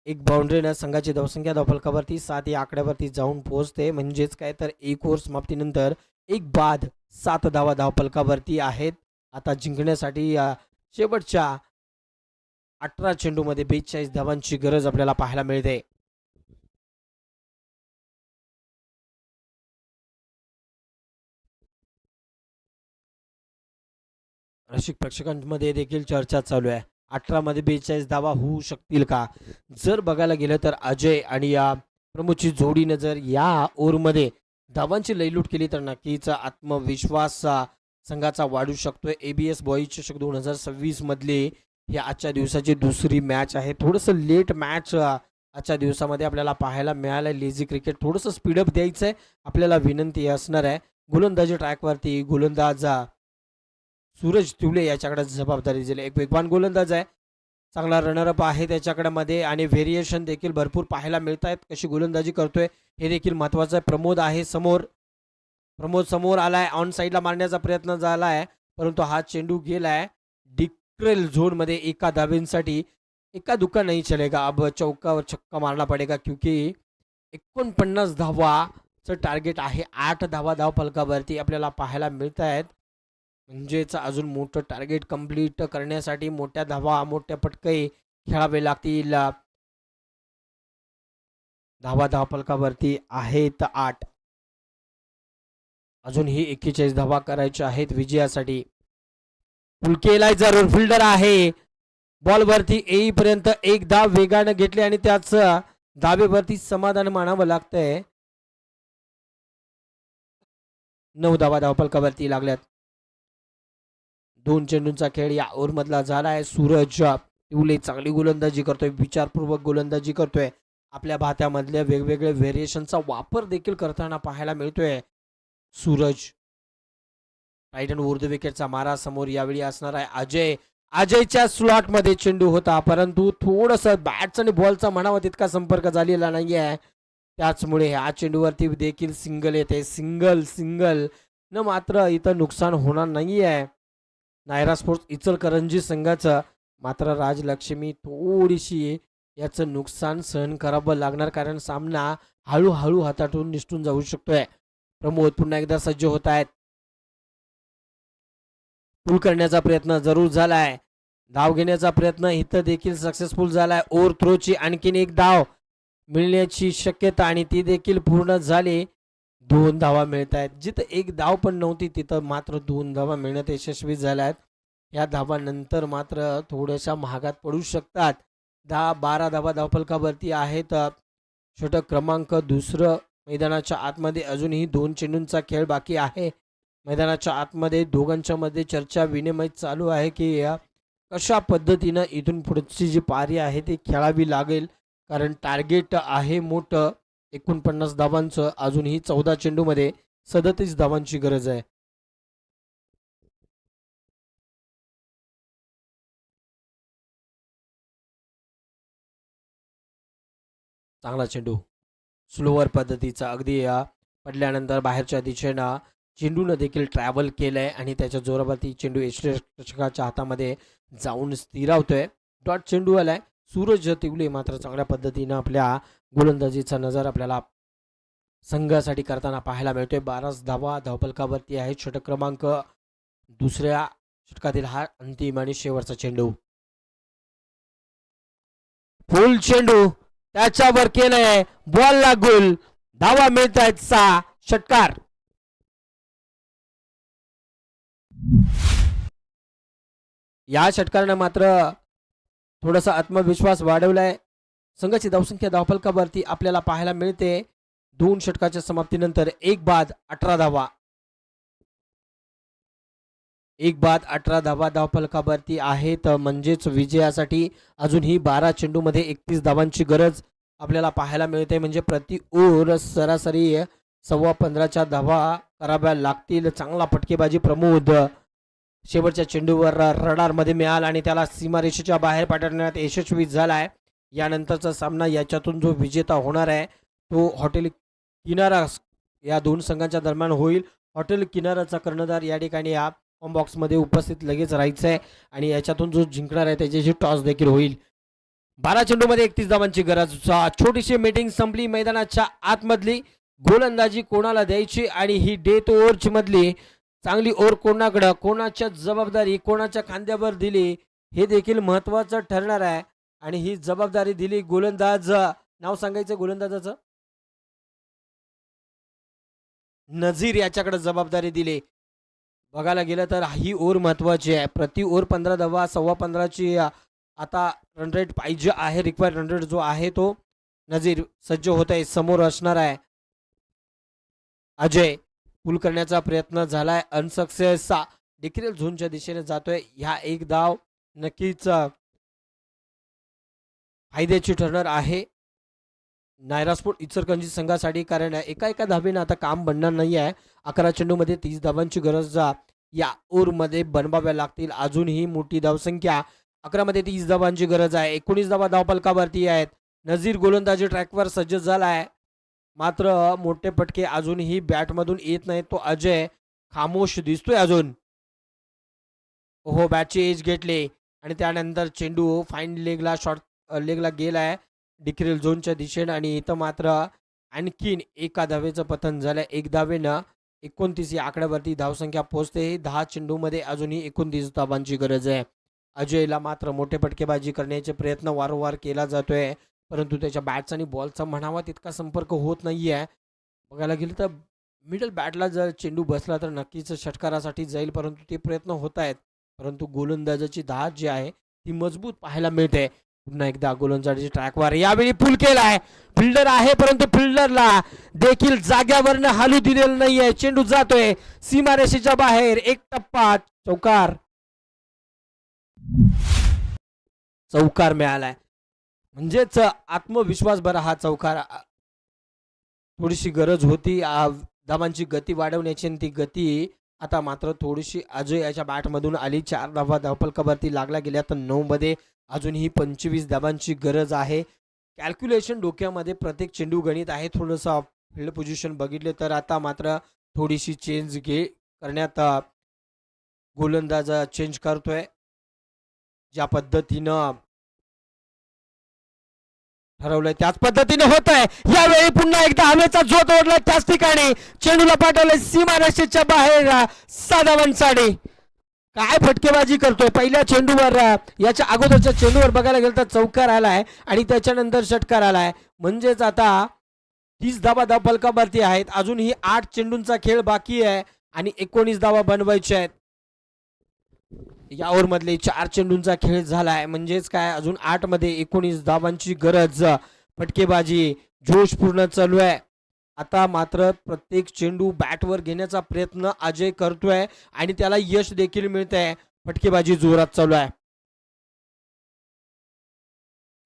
एक बाउंड्रीनं संघाची धावसंख्या धावफलकावरती 7 या आकड्यावरती जाऊन पोहोचते. म्हणजेच काय तर एक ओव्हर समाप्तीनंतर एक बाद 7 धावा धावफलकावरती आहेत. आता जिंकण्यासाठी शेवटच्या 18 चेंडूमध्ये 42 धावांची गरज आपल्याला पाहायला मिळते. रसिक प्रेक्षकांमध्ये देखील चर्चा चालू आहे. 18 मध्ये 42 धावा होऊ शकतील का? जर बघायला गेलं तर अजय आणि या प्रमुखची जोडीने जर या ओव्हरमध्ये धावांची लयलूट केली तर नक्कीच आत्मविश्वास संघाचा वाढू शकतोय. ABS बॉईज चषक 2026 मधली ही आजच्या दिवसाची दुसरी मॅच आहे. थोडंसं लेट मॅच आजच्या दिवसामध्ये आपल्याला पाहायला मिळालं. लेझी क्रिकेट थोडंसं स्पीडअप द्यायचं आहे आपल्याला, विनंती असणार आहे. गोलंदाजी ट्रॅकवरती गोलंदाज सूरज तिवले याच्याकडे जबाबदारी दिली. एक वेगवान गोलंदाज आहे. चांगला रनरअप आहे त्याच्याकडे मध्ये आणि व्हेरिएशन देखील भरपूर पाहायला मिळत आहेत. कशी गोलंदाजी करतोय हे देखील महत्वाचं आहे. प्रमोद आहे समोर. प्रमोद समोर आलाय. ऑन साईडला मारण्याचा प्रयत्न झालाय, परंतु हा चेंडू गेलाय डिक्रेल झोन मध्ये. एका धावेसाठी एका दुका नहीं चलेगा. अब चौकावर छक्का मारना पडेगा, क्योंकि 49 धावाचं टार्गेट आहे. 8 धावा धाव फलकावरती आपल्याला पाहायला मिळत आहेत. म्हणजेच अजून मोठं टार्गेट कंप्लीट करण्यासाठी मोठ्या धावा, मोठ्या फटके खेळावे लागतील. धावा धाव फलकावरती आहेत 8. अजूनही 41 धावा करायच्या आहेत विजयासाठी. केलाय जरूर. फिल्डर आहे. बॉलवरती येईपर्यंत एक धाव वेगाने घेतली आणि त्याच धावेवरती समाधान मानावं लागतंय. 9 धावा धावफलकावरती लागल्यात. 2 चेंडूंचा खेळ या ओव्हर मधला झालाय. सूरज तिवले चांगली गोलंदाजी करतोय. विचारपूर्वक गोलंदाजी करतोय. आपल्या भात्यामधल्या वेगवेगळे व्हेरिएशनचा वापर देखील करताना पाहायला मिळतोय सूरज. राईट हँड उर्ध विकेटचा मारा समोर यावेळी असणार आहे अजय. अजयच्या स्लॉट मध्ये चेंडू होता, परंतु थोडस बॅट्स आणि बॉलचा म्हणावा तितका संपर्क झालेला नाहीये. त्याचमुळे ह्या चेंडूवरती देखील सिंगल येते. सिंगल सिंगल न मात्र इथं नुकसान होणार नाही आहे नायरा स्पोर्ट्स इचलकरंजी संघाचं. मात्र राजलक्ष्मी थोडीशी याचं नुकसान सहन करावं लागणार, कारण सामना हळूहळू हातातून निसटून जाऊ शकतोय. प्रमोद पुन्हा एकदा सज्ज होत आहेत. पूल करण्याचा प्रयत्न जरूर झालाय. धाव घेण्याचा प्रयत्न इथं देखील सक्सेसफुल झालाय. ओव्हर थ्रोची आणखीन एक धाव मिळण्याची शक्यता आणि ती देखील पूर्ण झाली. 2 धावा मिळत आहेत. जिथं एक धाव पण नव्हती तिथं मात्र 2 धावा मिळण्यात यशस्वी झाल्या आहेत. या धावानंतर मात्र थोड्याशा महागात पडू शकतात. 10-12 धावा धावफलकावरती आहेत. षटक क्रमांक दुसरं मैदानाच्या आतमध्ये अजूनही 2 चेंडूंचा खेळ बाकी आहे. मैदानाच्या आतमध्ये दोघांच्या मध्ये चर्चा विनिमय चालू आहे की कशा पद्धतीनं इथून पुढची जी पारी आहे ती खेळावी लागेल, कारण टार्गेट आहे मोठं 49 धावांचं. अजूनही 14 चेंडूमध्ये 37 धावांची गरज आहे. चांगला चेंडू स्लोअर पद्धतीचा अगदी पडल्यानंतर बाहेरच्या दिशेनं चेंडूनं देखील ट्रॅव्हल केलंय आणि त्याच्या जोरावरती चेंडू यष्टीरक्षकाच्या हातामध्ये जाऊन स्थिरावतोय. डॉट चेंडू आलाय. सूरज तिवले मात्र चांगल्या पद्धतीनं आपल्या गोलंदाजीचा नजर आपल्याला संघासाठी करताना पाहायला मिळतोय. 12 धावा धावफलकावरती आहेत. षटक क्रमांक दुसऱ्या षटकातील हा अंतिम आणि शेवटचा चेंडू. फुल चेंडू त्याच्यावर केलंय. बॉल लागून धावा मिळत आहेत 6. षटकार. या षटकारानं मात्र थोडासा आत्मविश्वास वाढवलाय. संघाची धावसंख्या धावफलकावरती आपल्याला पाहायला मिळते 2 षटकाच्या समाप्तीनंतर 1 बाद 18 धावा. 1 बाद 18 धावा धावफलकावरती आहेत. म्हणजेच विजयासाठी अजूनही 12 चेंडूमध्ये 31 धावांची गरज आपल्याला पाहायला मिळते. म्हणजे प्रति ओव्हर सरासरी 15.25 धावा कराव्या लागतील. चांगला फटकेबाजी प्रमोद शेवटच्या चेंडूवर रडारमध्ये मिळाला आणि त्याला सीमारेषेच्या बाहेर पाठवण्यात यशस्वी झालाय. यानंतरचा सामना याच्यातून जो विजेता होणार आहे तो हॉटेल किनारा या 2 संघांच्या दरम्यान होईल. हॉटेल किनाराचा कर्णधार या ठिकाणी या बॉक्समध्ये उपस्थित लगेच राहायचं आहे आणि याच्यातून जो जिंकणार आहे त्याच्याशी टॉस देखील होईल. 12 चेंडूमध्ये 31 धावांची गरज. छोटीशी मीटिंग संपली. मैदानाच्या आतमधली गोलंदाजी कोणाला द्यायची आणि ही डेथ ओव्हरची मधली चांगली ओव्हर कोणाकडं, कोणाच्या जबाबदारी कोणाच्या खांद्यावर दिली हे देखील महत्वाचं ठरणार आहे. आणि ही जबाबदारी दिली गोलंदाज, नाव सांगायचं गोलंदाजाचं, नझीर याच्याकडे जबाबदारी दिली. बघायला गेलं तर ही ओव्हर महत्वाची आहे. प्रति ओव्हर 15 धावा 15.25ची आता रन रेट पाहिजे आहे. रिक्वायर्ड रन रेट जो आहे तो नझीर सज्ज होत आहे. समोर असणार आहे अजय. पूल करण्याचा प्रयत्न झालाय अनसक्सेस. देखील झोनच्या दिशेने जातोय. ह्या एक धाव नक्कीच फायद्याची ठरणार आहे नायरा स्पोर्ट इचलकरंजी संघासाठी, कारण एका धावेनं आता काम बनणार नाही आहे. 11 चेंडूमध्ये 30 धावांची गरज या ओव्हरमध्ये बनवाव्या लागतील. अजूनही मोठी धावसंख्या 11 मध्ये 30 धावांची गरज आहे. 19 धावा धावफलकावरती आहेत. नझीर गोलंदाजी ट्रॅकवर सज्ज झाला आहे. मात्र मोठे फटके अजूनही बॅटमधून येत नाहीत. तो अजय खामोश दिसतोय अजून. हो, बॅटची एज घेतली आणि त्यानंतर चेंडू फाईन लेगला शॉर्ट लेगला गेलाय डिक्रेल झोनच्या दिशेने आणि इथं मात्र आणखीन एका धावेचं पतन झालंय. 1 धावेनं 29 या आकड्यावरती धावसंख्या पोहोचते. 10 चेंडूमध्ये अजूनही 29 धावांची गरज आहे. अजयला मात्र मोठे फटकेबाजी करण्याचे प्रयत्न वारंवार केला जातोय, परंतु त्याच्या बॅटचा आणि बॉलचा म्हणावा तितका संपर्क होत नाहीये. बघायला गेलं तर मिडल बॅटला जर चेंडू बसला तर नक्कीच षटकारासाठी जाईल, परंतु ते प्रयत्न होत आहेत. परंतु गोलंदाजाची धार जी आहे ती मजबूत पाहायला मिळते. पुन्हा एकदा गोलंदाजी ट्रॅकवर, यावेळी पूल केलाय. फिल्डर आहे परंतु फिल्डरला देखील जाग्यावरनं हालू दिलेलं नाहीये. चेंडू जातोय सीमारेषेच्या बाहेर. 1 टप्पा चौकार. चौकार मिळालाय म्हणजेच आत्मविश्वास भरा हा चौकार. थोडीशी गरज होती धावांची गती वाढवण्याची आणि ती गती आता मात्र थोडीशी अजय याच्या बॅटमधून आली. 4 धावा धावफलकावरती लागला गेल्या तर 9 मध्ये अजूनही 25 धावांची गरज आहे. कॅल्क्युलेशन डोक्यामध्ये प्रत्येक चेंडू गणित आहे. थोडंसं फील्ड पोझिशन बघितले तर आता मात्र थोडीशी चेंज करण्यात गोलंदाज चेंज करतोय. ज्या पद्धतीनं ठरवलंय त्याच पद्धतीने होत आहे. यावेळी पुन्हा एकदा हवेचा झोत ओढला त्याच ठिकाणी चेंडूला पाठवलंय सीमारेषेच्या बाहेर. साधावनसाडी काय फटकेबाजी करतोय पहिल्या चेंडूवर. याच्या अगोदरच्या चेंडूवर बघायला गेलं तर चौकार आलाय आणि त्याच्यानंतर षटकार आलाय. म्हणजेच आता 30 धावा धाव फलकावरती आहेत. अजूनही 8 चेंडूंचा खेळ बाकी आहे आणि 19 धावा बनवायच्या आहेत. या ओव्हर मधले 4 चेंडूंचा खेळ झालाय. म्हणजेच काय अजून 8 मध्ये 19 धावांची गरज. फटकेबाजी जोशपूर्ण चालू आहे. आता मात्र प्रत्येक चेंडू बॅटवर घेण्याचा प्रयत्न अजय करतोय आणि त्याला यश देखील मिळतंय. फटकेबाजी जोरात चालू आहे.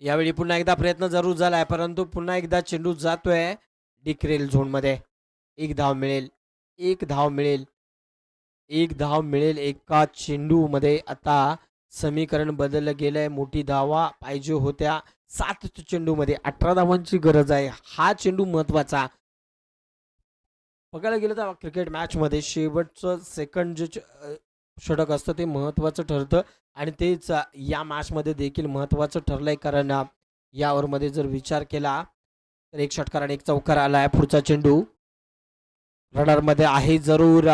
यावेळी पुन्हा एकदा प्रयत्न जरूर झालाय परंतु पुन्हा एकदा चेंडू जातोय डिक्रेल झोन मध्ये. 1 धाव मिळेल. 1 धाव मिळेल. 1 धाव मिळेल एका चेंडू मध्ये. आता समीकरण बदललं गेलंय. मोठी धावा पाहिजे होत्या. 7 चेंडू मध्ये 18 धावांची गरज आहे. हा चेंडू महत्वाचा. बघायला गेलं तर क्रिकेट मॅच मध्ये शेवटचं सेकंड जे षटक असतं ते महत्वाचं ठरतं आणि तेच या मॅच मध्ये देखील महत्वाचं ठरलंय. कारण या ओव्हर मध्ये जर विचार केला तर 1 षटकार आणि 1 चौकार आलाय. पुढचा चेंडू रनर मध्ये आहे जरूर.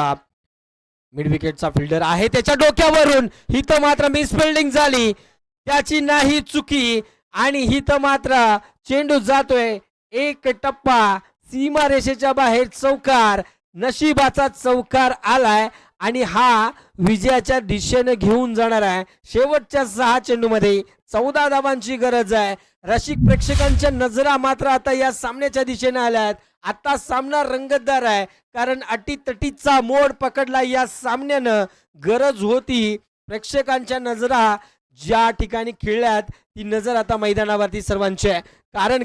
मिड विकेटचा फिल्डर आहे त्याच्या डोक्यावरून. ही तर मात्र मिसफिल्डिंग झाली. त्याची नाही चुकी आणि ही तर मात्र चेंडू जातोय. 1 टप्पा सीमारेषेच्या बाहेर. चौकार. नशिबाचा चौकार आलाय आणि हा विजयाच्या दिशेने घेऊन जाणार आहे. शेवटच्या 6 चेंडूमध्ये 14 धावांची गरज आहे. रसिक प्रेक्षकांच्या नजरा मात्र आता या सामन्याच्या दिशेने आल्या आहेत. आता सामना रंगतदार आहे कारण अटीतटीचा मोड पकडला या सामन्यानं. गरज होती प्रेक्षकांच्या नजरा ज्या ठिकाणी खेळल्यात ती नजर आता मैदानावरती सर्वांची आहे. कारण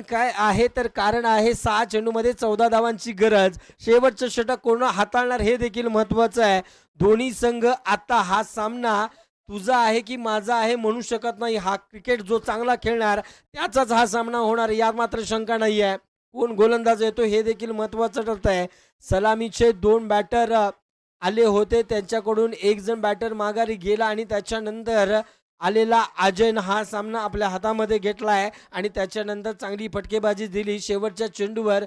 काय आहे तर कारण आहे 6 चेंडूमध्ये 14 धावांची गरज. शेवटचं षटक कोण हाताळणार हे देखील महत्वाचं आहे. दोन्ही संघ आता हा सामना तुझा आहे की माझा आहे म्हणू शकत नाही. हा क्रिकेट जो चांगला खेळणार त्याचाच हा सामना होणार यात मात्र शंका नाही आहे. कोण गोलंदाज येतो हे देखील महत्वाचं ठरत आहे. सलामीचे 2 बॅटर आले होते. त्यांच्याकडून 1 जण बॅटर माघारी गेला आणि त्याच्यानंतर आलेला अजयन हा सामना आपल्या हातामध्ये घेतलाय आणि त्याच्यानंतर चांगली फटकेबाजी दिली. शेवटच्या चेंडूवर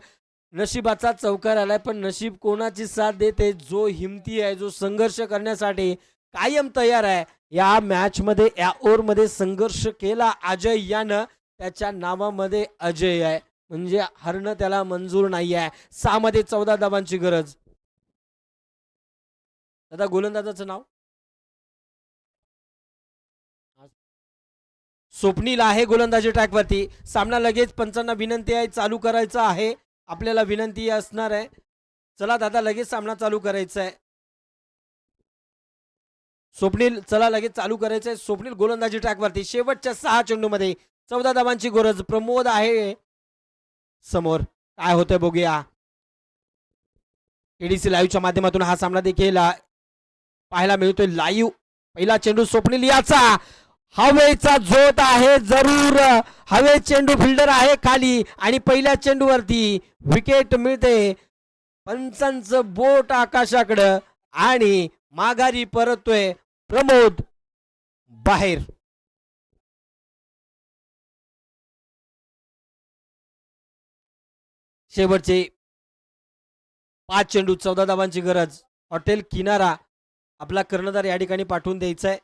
नशिबाचा चौकार आलाय पण नशीब कोणाची साथ देते. जो हिमती आहे जो संघर्ष करण्यासाठी कायम तयार आहे. या मॅच मध्ये या ओव्हर मध्ये संघर्ष केला अजय यानं. त्याच्या नावामध्ये अजय आहे म्हणजे हरणं त्याला मंजूर नाही आहे. 6 मध्ये 14 धावांची गरज. दादा गोलंदाजाचं नाव स्वप्नील आहे गोलंदाजी ट्रॅकवरती. सामना लगेच पंचांना विनंती आहे चालू करायचा आहे. आपल्याला विनंती असणार आहे. चला दादा लगेच सामना चालू करायचा आहे. स्वप्नील चला लगेच चालू करायचंय. स्वप्नील गोलंदाजी ट्रॅकवरती. शेवटच्या 6 चेंडूमध्ये 14 धावांची गरज. प्रमोद आहे समोर. काय होतंय बघूया. एडीसी लाईव्हच्या माध्यमातून हा सामना देखील पाहायला मिळतोय लाईव्ह. पहिला चेंडू स्वप्नील याचा हवेचा झोत आहे जरूर. हवे चेंडू फिल्डर आहे खाली आणि पहिल्या चेंडूवरती विकेट मिळते. पंचांचं बोट आकाशाकडं आणि माघारी परततोय प्रमोद बाहेर. शेवटचे 5 चेंडू 14 धावांची गरज. हॉटेल किनारा आपला कर्णधार या ठिकाणी पाठवून द्यायचा आहे.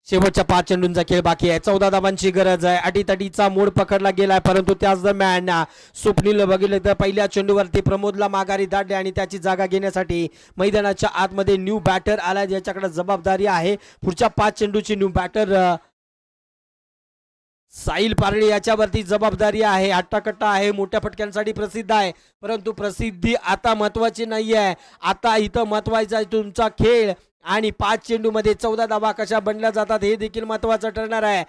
शेवटच्या 5 चेंडूंचा खेळ बाकी आहे. 14 धावांची गरज आहे. अटीतटीचा मोड पकडला गेलाय परंतु त्याच दरम्यान स्वप्नील बघितलं तर पहिल्या चेंडूवरती प्रमोदला माघारी धाडले आणि त्याची जागा घेण्यासाठी मैदानाच्या आतमध्ये न्यू बॅटर आला ज्याच्याकडे जबाबदारी आहे. पुढच्या 5 चेंडूची न्यू बॅटर साहिल पारडी याच्यावरती जबाबदारी आहे. हट्टाकट्टा आहे. मोठ्या फटक्यांसाठी प्रसिद्ध आहे परंतु प्रसिद्धी आता महत्वाची नाही आहे. आता इथं महत्वाचा आहे तुमचा खेळ आणि 5 चेंडूमध्ये 14 धावा कशा बनल्या जातात हे देखील महत्वाचं ठरणार आहे.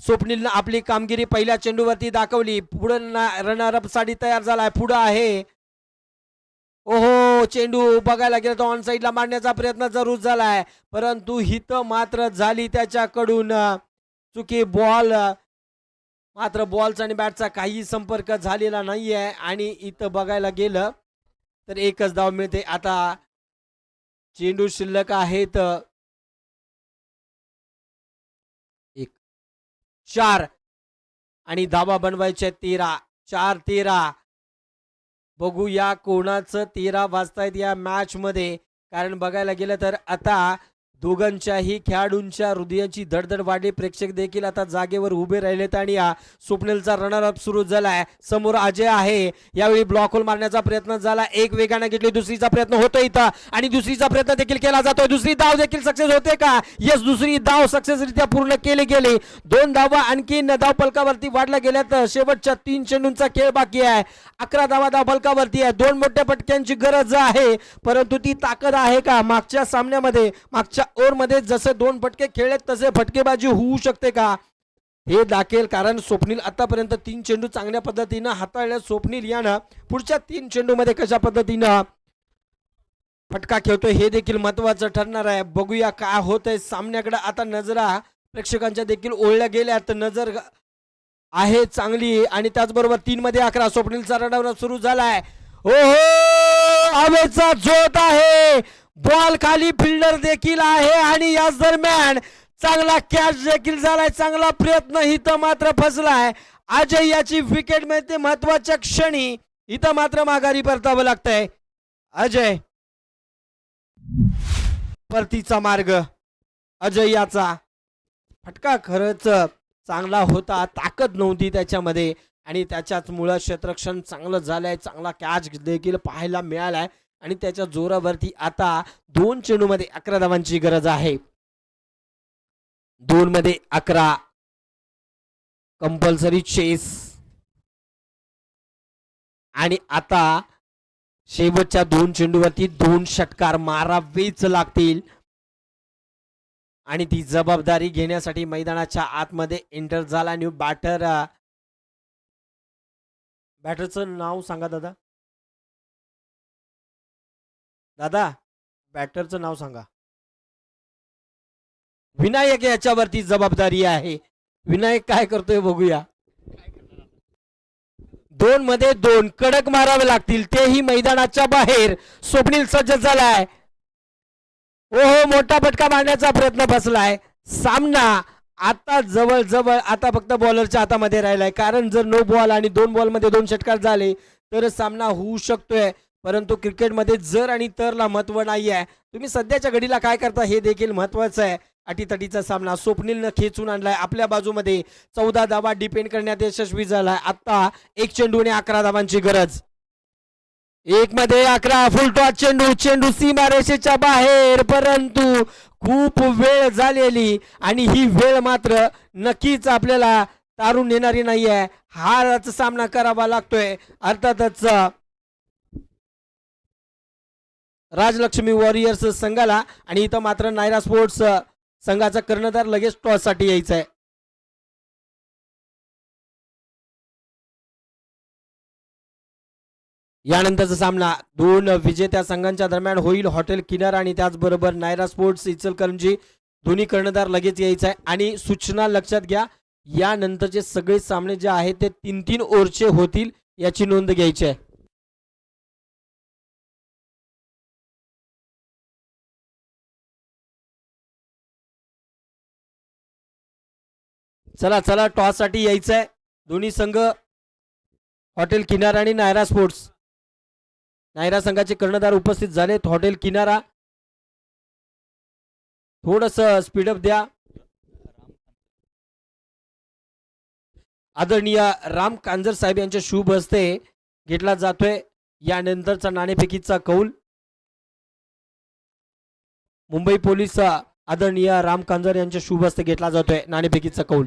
स्वप्नीलनं आपली कामगिरी पहिल्या चेंडूवरती दाखवली. पुढे रनर अप साठी तयार झालाय. पुढे आहे ओहो हो चेंडू बघायला गेलं तर ऑन साईडला मारण्याचा प्रयत्न जरूर झालाय, परंतु हित मात्र झाली त्याच्याकडून चुकी. बॉल मात्र बॉलचा आणि बॅटचा काही संपर्क झालेला नाहीये आणि इथं बघायला गेलं तर एकच धाव मिळते. आता चेंडू शिल्लक आहेत 4 आणि धावा बनवायच्या 13. 4-13. बघूया कोणाचं 13 वाजतायत या मॅच मध्ये, कारण बघायला गेलं तर आता दोघांच्याही खेळाडूंच्या हृदयाची धडधड वाढली. प्रेक्षक देखील आता जागेवर उभे राहिलेत आणि या स्वप्नीलचा रनरअप सुरू झालाय. समोर अजय आहे, यावेळी ब्लॉक होल मारण्याचा प्रयत्न झाला, एक वेगाने घेतली, दुसरीचा प्रयत्न होतोय इथं आणि दुसरीचा प्रयत्न देखील केला जातोय. दुसरी धाव देखील सक्सेस होते का? यस, दुसरी धाव सक्सेसरित्या पूर्ण केली गेली. 2 धावा आणखी धाव फलकावरती वाढल्या गेल्यात. शेवटच्या 3 चेंडूंचा खेळ बाकी आहे. 11 धावा धाव फलकावरती आहे. 2 मोठ्या पटक्यांची गरज आहे, परंतु ती ताकद आहे का? मागच्या सामन्यामध्ये मागच्या ओव्हरमध्ये जसे 2 फटके खेळले तसे फटकेबाजी होऊ शकते का हे दाखवेल, कारण स्वप्नील आतापर्यंत 3 चेंडू चांगल्या पद्धतीनं हाताळले. स्वप्नील यानं पुढच्या 3 चेंडूमध्ये कशा पद्धतीनं फटका खेळतोय हे देखील महत्वाचं ठरणार आहे. बघूया काय होतंय सामन्याकडे. आता नजरा प्रेक्षकांच्या देखील ओढल्या गेल्या, तर नजर आहे चांगली आणि त्याचबरोबर 3 मध्ये 11 स्वप्नीलचा रनआउट सुरू झालाय. हो हवेचा झोत आहे, बॉल खाली, फिल्डर देखील आहे आणि याच दरम्यान चांगला कॅच देखील झालाय. चांगला प्रयत्न इथं मात्र फसलाय. अजय याची विकेट मिळते महत्वाच्या क्षणी. इथं मात्र माघारी परतावं लागतंय. अजय परतीचा मार्ग. अजय याचा फटका खरंच चांगला होता, ताकद नव्हती त्याच्यामध्ये आणि त्याच्याच मुळे क्षेत्ररक्षण चांगलं झालंय. चांगला कॅच देखील पाहायला मिळालाय आणि त्याच्या जोरावरती आता 2 चेंडूमध्ये 11 धावांची गरज आहे. 2 मध्ये 11 कंपल्सरी चेस आणि आता शेवटच्या 2 चेंडूवरती 2 षटकार मारावेच लागतील आणि ती जबाबदारी घेण्यासाठी मैदानाच्या आतमध्ये एंटर झाला न्यू बॅटर. बॅटरचं नाव सांगा दादा. दादा बॅटरचं नाव सांगा. विनायक याच्यावरती जबाबदारी आहे. विनायक काय करतोय बघूया. 2 मध्ये 2 कडक मारावे लागतील, तेही मैदानाच्या बाहेर. स्वप्नील सज्ज झालाय. ओहो, मोठा फटका मारण्याचा प्रयत्न बसलाय. सामना आता जवळ जवळ आता फक्त बॉलरच्या हातामध्ये राहिलाय, कारण जर नो बॉल आणि 2 बॉलमध्ये 2 षटकार झाले तर सामना होऊ शकतोय. परंतु क्रिकेटमध्ये जर आणि तरला महत्व नाही आहे. तुम्ही सध्याच्या घडीला काय करता हे देखील महत्वाचं आहे. अटीतटीचा सामना स्वप्नीलनं खेचून आणलाय आपल्या बाजूमध्ये. 14 धावा डिपेंड करण्यात यशस्वी झालाय. आता 1 चेंडू आणि 11 धावांची गरज. 1 मध्ये 11 फुल टॉस चेंडू. चेंडू सीमारेषेच्या बाहेर, परंतु खूप वेळ झालेली आणि ही वेळ मात्र नक्कीच आपल्याला तारून नेणारी नाही आहे. हाराचा सामना करावा लागतोय अर्थातच राजलक्ष्मी वॉरियर्स संघाला. आणि इथं मात्र नायरा स्पोर्ट्स संघाचा कर्णधार लगेच टॉस साठी यायचा आहे. यानंतरचा सामना 2 विजेत्या संघांच्या दरम्यान होईल. हॉटेल किनारा आणि त्याचबरोबर नायरा स्पोर्ट्स इचलकरंजी दोन्ही कर्णधार लगेच यायचा आहे. आणि सूचना लक्षात घ्या, यानंतरचे सगळे सामने जे आहेत ते 3-3 ओव्हरचे होतील, याची नोंद घ्यायची आहे. चला चला टॉस साठी यायचं आहे दोन्ही संघ, हॉटेल किनारा आणि नायरा स्पोर्ट्स. नायरा संघाचे कर्णधार उपस्थित झालेत. हॉटेल किनारा थोडस स्पीडअप द्या. आदरणीय राम कांजर साहेब यांच्या शुभ हस्ते घेतला जातोय यानंतरचा नाणेफेकीचा कौल. मुंबई पोलीस आदरणीय राम कांजर यांच्या शुभ हस्ते घेतला जातोय नाणेफेकीचा कौल.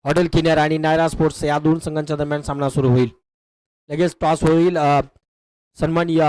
हॉटेल किनारा आणि नायरा स्पोर्ट्स या 2 संघांच्या दरम्यान सामना सुरू होईल. लगेच टॉस होईल. सन्माननीय